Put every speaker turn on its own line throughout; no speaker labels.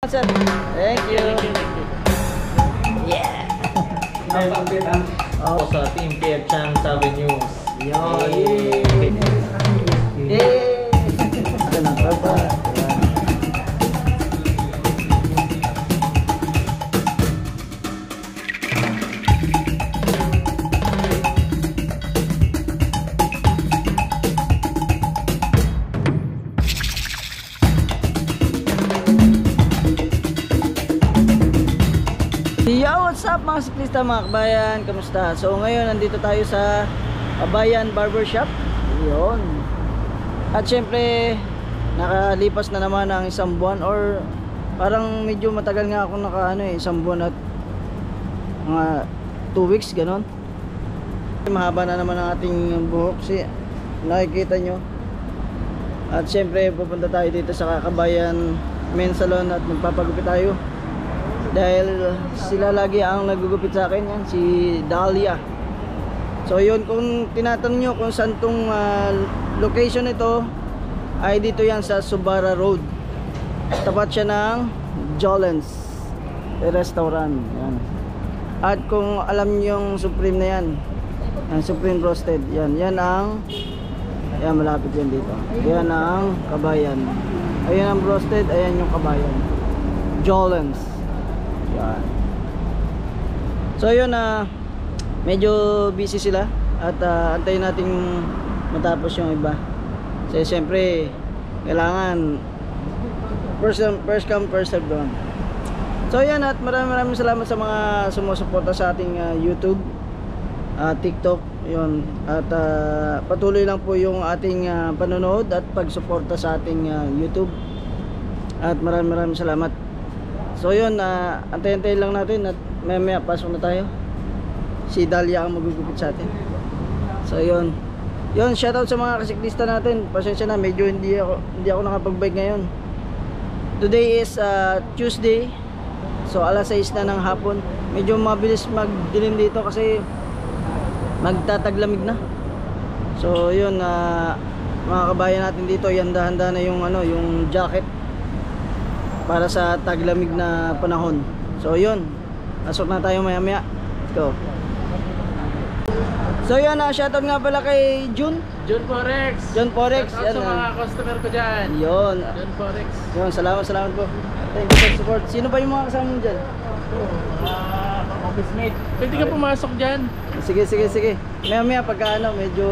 Sir. Thank you. Yeah.
Ako sa Team PF Chang Sabi News.
Yay! Yay! Ito na tropa. Yo, what's up mga siklista, mga kabayan, kamusta? So ngayon nandito tayo sa Kabayan Barbershop. Yun. At syempre nakalipas na naman ang isang buwan, or parang medyo matagal nga ako isang buwan at mga 2 weeks ganon. Mahaba na naman ang ating buhok, nakikita nyo. At syempre pupunta tayo dito sa Kabayan Men's Salon at magpapagupit tayo. Dahil sila lagi ang nagugupit sa akin, yan si Dahlia. So yun, kung tinatanong nyo kung saan tong location ito, ay dito yan sa Subara Road. Tapat siya ng Jolens restaurant yan. At kung alam nyo yung Supreme na yan, ang Supreme Roasted, yan malapit yan dito. Yan ang Kabayan. Ayan ang roasted, ayan yung Kabayan Jolens. Yan. So yun, medyo busy sila at antayin natin matapos yung iba. Kasi siyempre kailangan first come first serve doon. So yan, at maraming salamat sa mga sumusuporta sa ating YouTube, TikTok, yun. At patuloy lang po yung ating panonood at pagsuporta sa ating YouTube. At maraming salamat. So yun, antayin lang natin at maya pasok na tayo. Si Dahlia ang magugupit sa atin. So yun, shoutout sa mga kasiklista natin. Pasensya na, medyo hindi ako nakapag-bike ngayon. Today is Tuesday. So alas 6 na ng hapon. Medyo mabilis magdilim dito kasi magtataglamig na. So yun, mga kabayan natin dito, handa na yung yung jacket para sa taglamig na panahon. So yun, pasok na tayo maya. Let's go. So yun, shoutout nga pala kay John
Forex.
Yan,
sa mga customer ko dyan.
Yun,
John Forex.
Yun, salamat po. Thank you for support. Sino pa yung mga kasama mo dyan?
Office mate. Pwede ka pumasok dyan.
Sige. Maya pagka medyo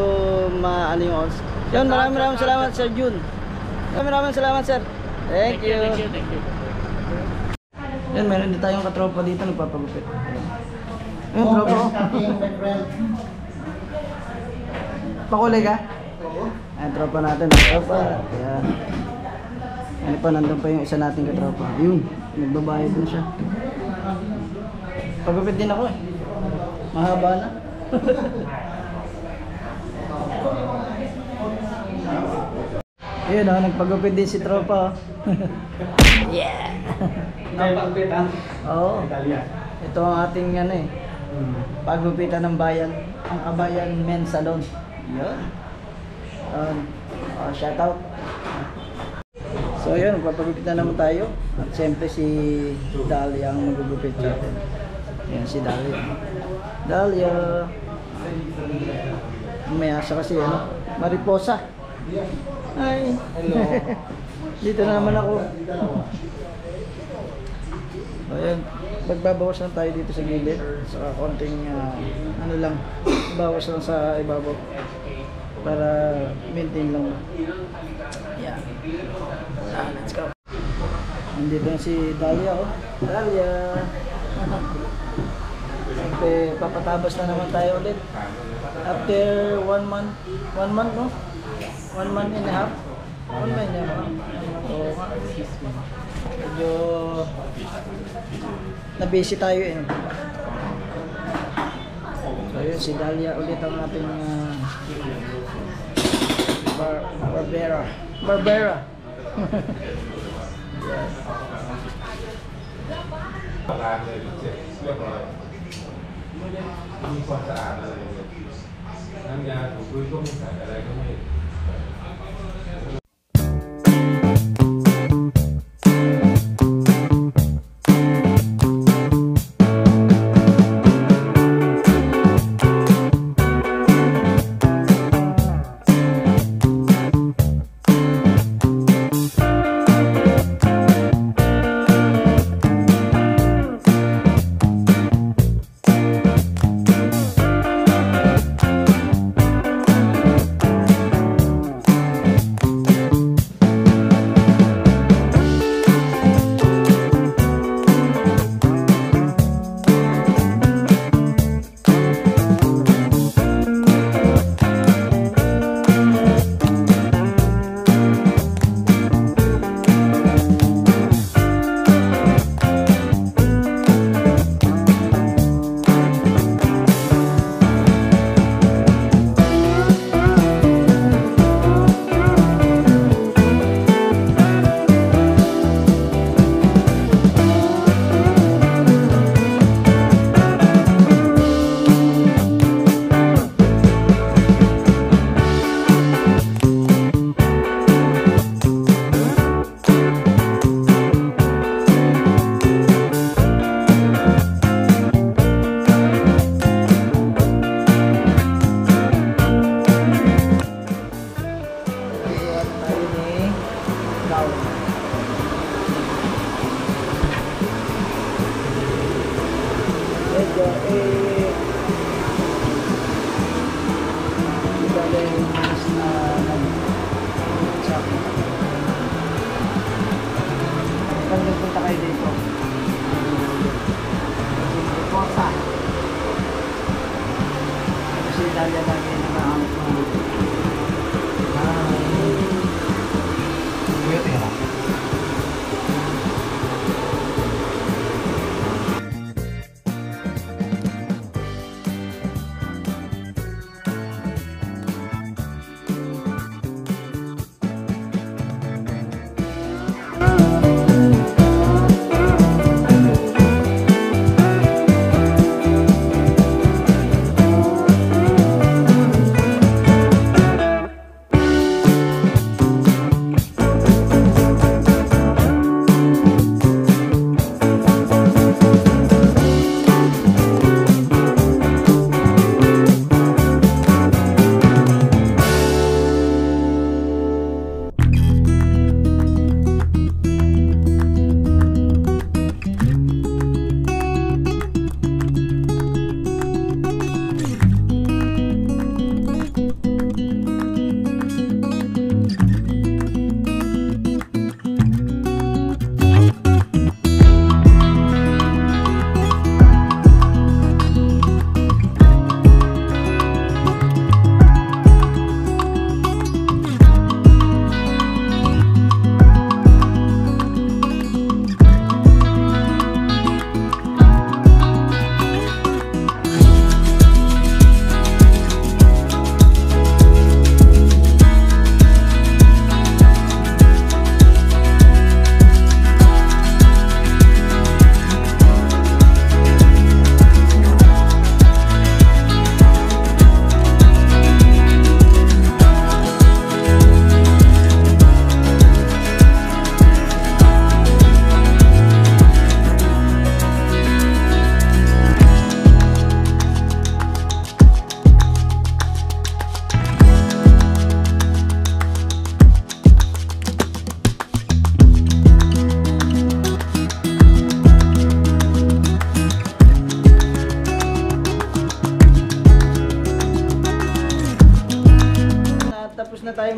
maano yung odds. Yun, maraming salamat Sir Jun. Maraming salamat sir. Thank you. Yan, meron din tayong katropa dito nagpapagupit. Ayun, tropa ko. Pakulay ka? Oo. Ayan, tropa natin. Tropa. Ayan. Ano pa, nandun pa yung isa nating katropa. Ayun, nagbabayad na siya. Pagupit din ako eh. Mahaba na. Ayun, nagpagupit din si tropa. Yeah!
Nagpagupitan?
Oo. Ito ang ating paggupitan ng bayan. Ang Kabayan Men's Salon. Yun. Shout out. So yun, magpapagupit na naman tayo. At siyempre si Dahlia ang magugupit sa atin. Yan si Dahlia. May asa kasi Mariposa. Hi. Hello. Dito na naman ako. Ayan, magbabawas lang tayo dito sa gilid. Saka konting bawas lang sa ibabaw para maintain lang. Yeah. Let's go. Nandito na si Dahlia. Dahlia. Siyempre, papatabas na naman tayo ulit. After 1 month. 1 month, no? 1 month and a half. 1 month and a half. Oo nga. Medyo na-busy tayo eh. So yun, si Dahlia ulit ang ating Barbera.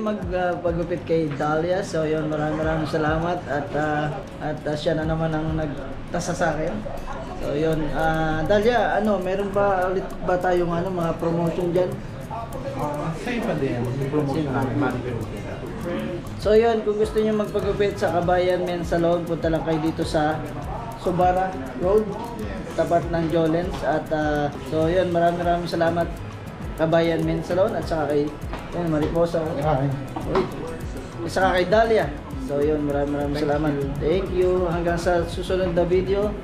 magpagupit kay Dahlia. So yun, maraming salamat at siya na naman ang nagtasa sa akin. So yun, Dahlia, meron ba ulit ba tayong mga promotion diyan?
Same pa din. Yung promotion namin, manicure.
So yun, kung gusto niyo magpagupit sa Kabayan Men's Salon, punta lang kayo dito sa Subara Road, tapat ng Jolens. At so yun, maraming salamat Kabayan Men's Salon at saka kay Mariposa. Uy, at saka kay Dahlia. So yun, maraming salamat. Thank you. Hanggang sa susunod na video.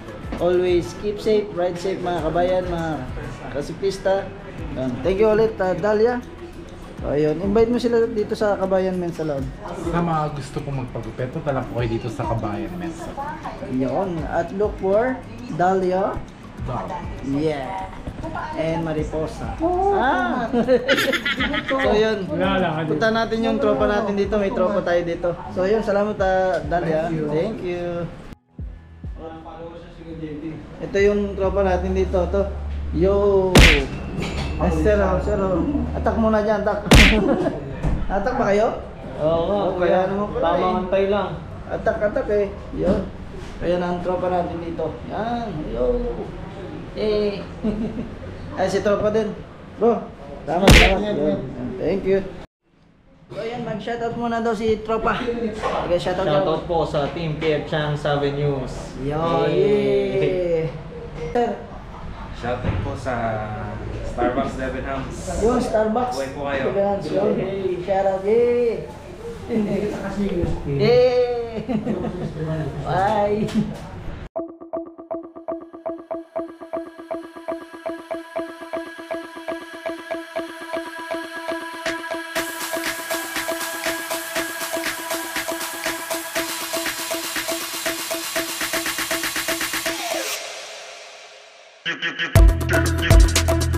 Always keep safe, ride safe mga kabayan, mga kasiklista. Thank you ulit, Dahlia. So ayun, invite mo sila dito sa Kabayan Men's Salon.
Sa mga gusto pong magpagupit, punta lang po kayo dito sa Kabayan Men's Salon.
Yun, at look for Dahlia. Yeah. And Mariposa. So yun, punta natin yung tropa natin dito. May tropa tayo dito. So yun, salamat Dahlia. Thank you. Ito yung tropa natin dito. To. Yo. Sir, atak muna dyan, atak. Atak ba kayo?
Oo,
kaya naman pala
tamang antay lang.
Atak eh. Yun. Kaya na ang tropa natin dito. Yan. Yo. Ay, si tropa din. Bro, tama. Yun. Thank you. So yan, mag-shoutout muna daw si tropa. Okay, shoutout daw.
Shoutout po sa Team Pierre Chang 7 News.
Yo, yeah. Sir,
Shoutout po sa Starbucks Debenhams.
yung Starbucks.
Buhay po kayo.
Hey, shoutout. Yay. Yay. Bye.
You